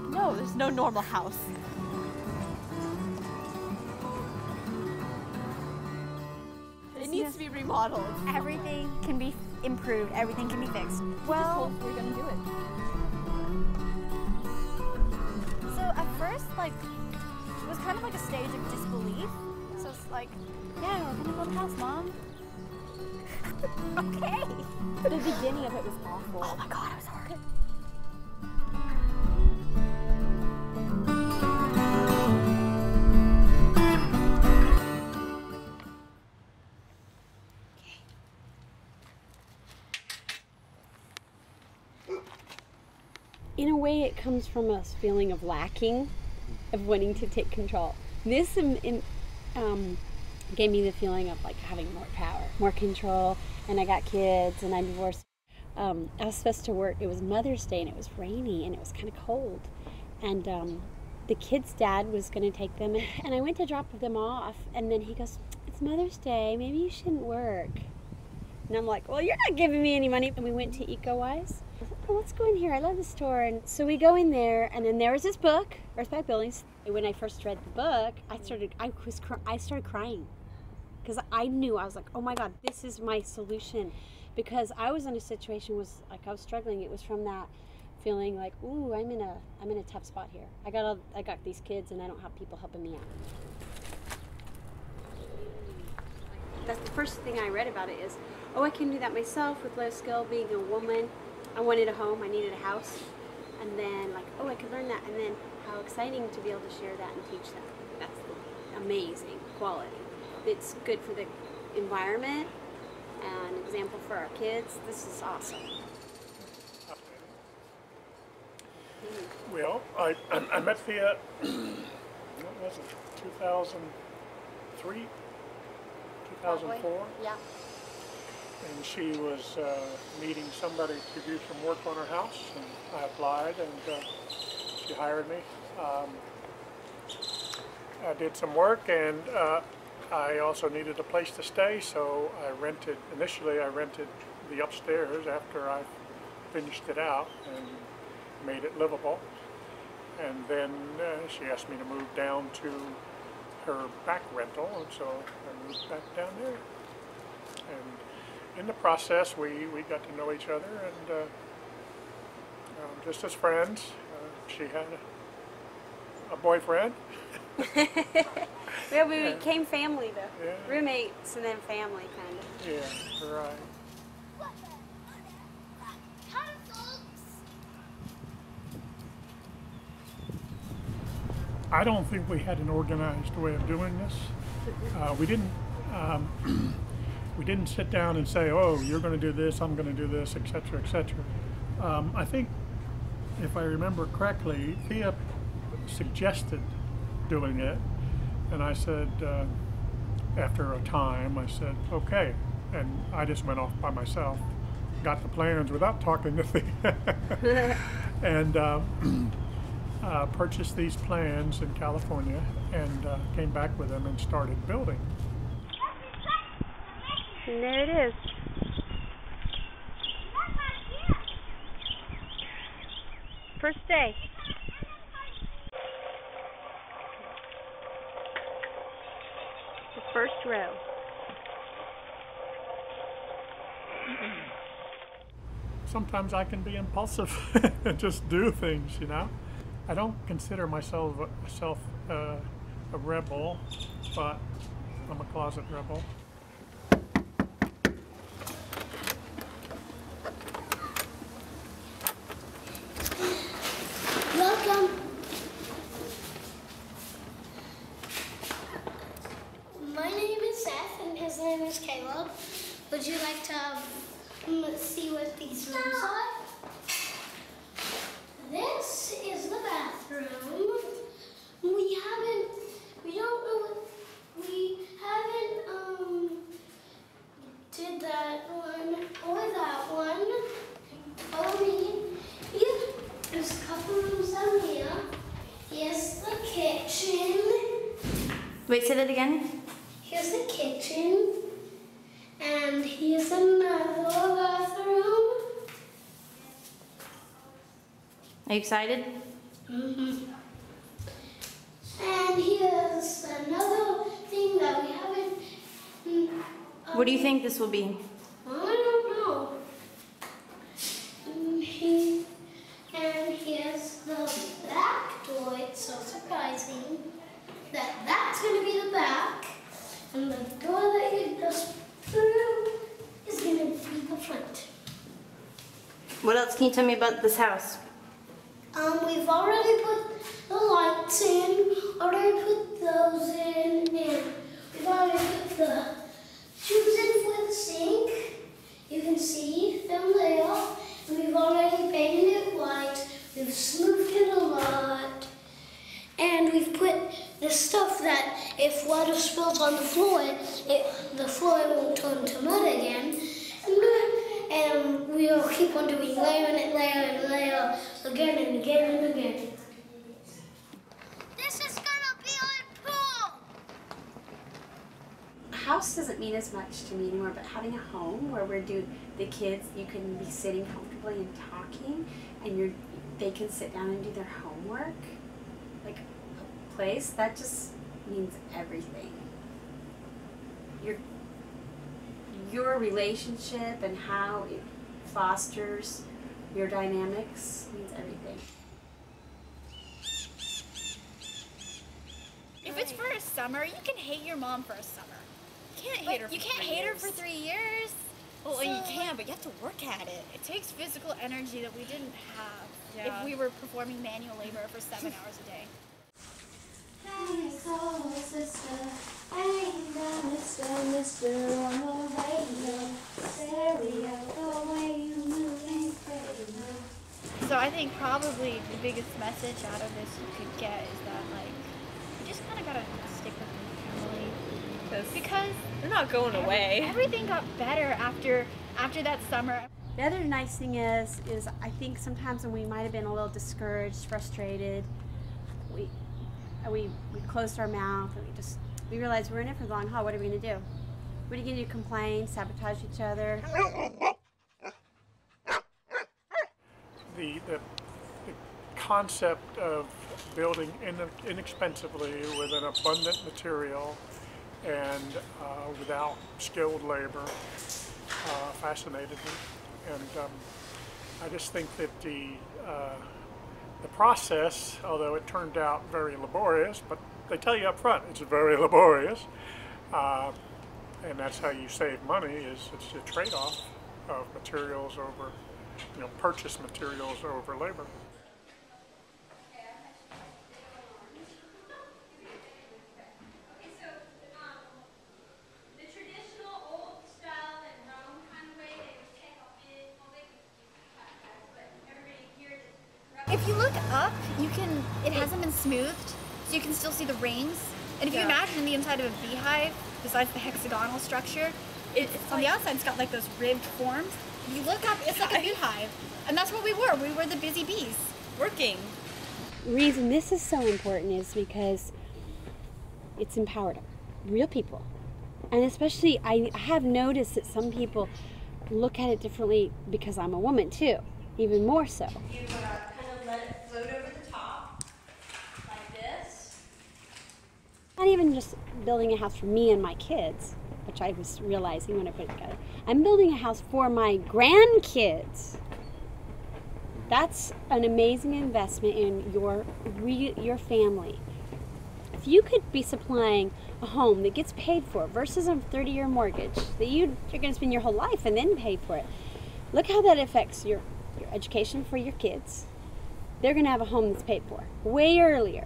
like, no, there's no normal house. It needs to be remodeled. Everything can be improved. Everything can be fixed. Well, we're gonna do it. So at first, like, it was kind of like a stage of disbelief. So it's like, yeah, we're gonna build a house, Mom. Okay. The beginning of it was awful. Oh my God, it was horrible. In a way, it comes from a feeling of lacking, of wanting to take control. This gave me the feeling of like having more power, more control, and I got kids and I'm divorced. I was supposed to work, it was Mother's Day and it was rainy and it was kind of cold. And the kids' dad was going to take them and I went to drop them off and then he goes, "It's Mother's Day, maybe you shouldn't work." And I'm like, "Well, you're not giving me any money." And we went to EcoWise. I was like, "Oh, let's go in here. I love the store." And so we go in there, and then there was this book, Earthbag Buildings. When I first read the book, I started crying because I knew, I was like, "Oh my God, this is my solution." Because I was in a situation, was like I was struggling. It was from that feeling like, "Ooh, I'm in a tough spot here. I got these kids, and I don't have people helping me out." That's the first thing I read about it is, oh, I can do that myself with low skill, being a woman. I wanted a home, I needed a house. And then like, oh, I could learn that. And then how exciting to be able to share that and teach that. That's amazing quality. It's good for the environment and an example for our kids. This is awesome. Well, I met Thea, what was it, 2003? 2004? Yeah. And she was needing somebody to do some work on her house, and I applied, and she hired me. I did some work, and I also needed a place to stay, so initially I rented the upstairs after I finished it out and made it livable. And then she asked me to move down to her back rental, and so I moved back down there. And in the process, we got to know each other, and just as friends. She had a boyfriend. Yeah, we became family though. Yeah. Roommates and then family, kind of. Yeah, right. I don't think we had an organized way of doing this. We didn't sit down and say, "Oh, you're going to do this, I'm going to do this, etc., etc." I think, if I remember correctly, Thea suggested doing it, and I said, after a time, I said, "Okay," and I just went off by myself, got the plans without talking to Thea, and purchased these plans in California, and came back with them and started building. And there it is. First day. The first row. Sometimes I can be impulsive and just do things, you know. I don't consider myself a rebel, but I'm a closet rebel. Welcome. My name is Seth and his name is Caleb. Would you like to see what these rooms are? This is the bathroom. We don't know what, we haven't did that one or that one. Follow me. Yeah, there's a couple rooms down here. Here's the kitchen. Wait, say that again? Here's the kitchen. And here's another bathroom. Are you excited? Mm-hmm. And here's another thing that we haven't... What do you think this will be? I don't know. And here's the back door. It's so surprising that that's going to be the back. And the door that you just through is going to be the front. What else can you tell me about this house? We've already put the lights in, already put those in, and we've already put the tubes in for the sink. You can see them there. And we've already painted it white. We've smoothed it a lot. And we've put the stuff that if water spills on the floor, the floor won't turn to mud again. And we'll keep on doing layer and layer and layer again and again and again. This is gonna be our pool! A house doesn't mean as much to me anymore, but having a home where the kids, you can be sitting comfortably and talking, and they can sit down and do their homework, like a place, that just means everything. Your relationship and how it fosters your dynamics means everything. If it's for a summer, you can hate your mom for a summer. You can't hate her for You can't 3 hate her years. for 3 years. Well, So, you can, but you have to work at it. It takes physical energy that we didn't have Yeah. if we were performing manual labor for 7 hours a day. Hey, soul sister, hang down, mister on the radio. Stereo, the way you move ain't crazy. So I think probably the biggest message out of this you could get is that, like, you just kind of gotta stick with your family. Because they're not going away. everything got better after that summer. The other nice thing is I think sometimes when we might have been a little discouraged, frustrated, we closed our mouth and we realized we're in it for the long haul. What are we going to do? What are you going to do? Complain, sabotage each other? The concept of building inexpensively with an abundant material and without skilled labor fascinated me, and I just think that the process, although it turned out very laborious, but they tell you up front it's very laborious, and that's how you save money. It's a trade-off of materials over, purchase materials over labor. If you look up, it hasn't been smoothed, so you can still see the rings. And if you imagine the inside of a beehive, besides the hexagonal structure, it's on the outside it's got like those ribbed forms. If you look up, it's like a beehive. And that's what we were. We were the busy bees. Working. The reason this is so important is because it's empowered real people. And especially, I have noticed that some people look at it differently because I'm a woman too, even more so. You want to kind of let it float over the top, like this. Not even just building a house for me and my kids, which I was realizing when I put it together. I'm building a house for my grandkids. That's an amazing investment in your family. If you could be supplying a home that gets paid for versus a 30-year mortgage that you're going to spend your whole life and then pay for it, look how that affects your education for your kids. They're going to have a home that's paid for way earlier.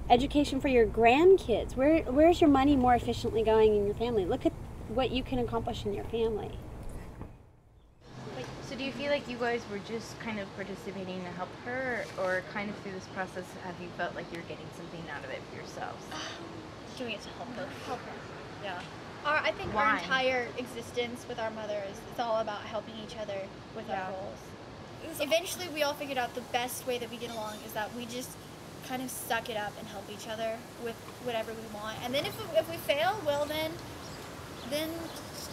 Education for your grandkids. Where's your money more efficiently going in your family? Look at what you can accomplish in your family. So do you feel like you guys were just kind of participating to help her, or kind of through this process have you felt like you're getting something out of it for yourselves? Doing it to help her. Yeah. I think Why? our entire existence with our mother is all about helping each other with our goals. Eventually, we all figured out the best way that we get along is that we just kind of suck it up and help each other with whatever we want. And then if we fail, well then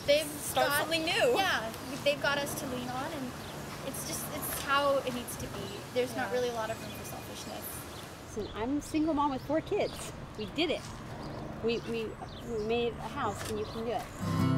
they've Start got something new. Yeah, they've got us to lean on, and it's how it needs to be. There's not really a lot of room for selfishness. Listen, I'm a single mom with 4 kids. We did it. We made a house, and you can do it.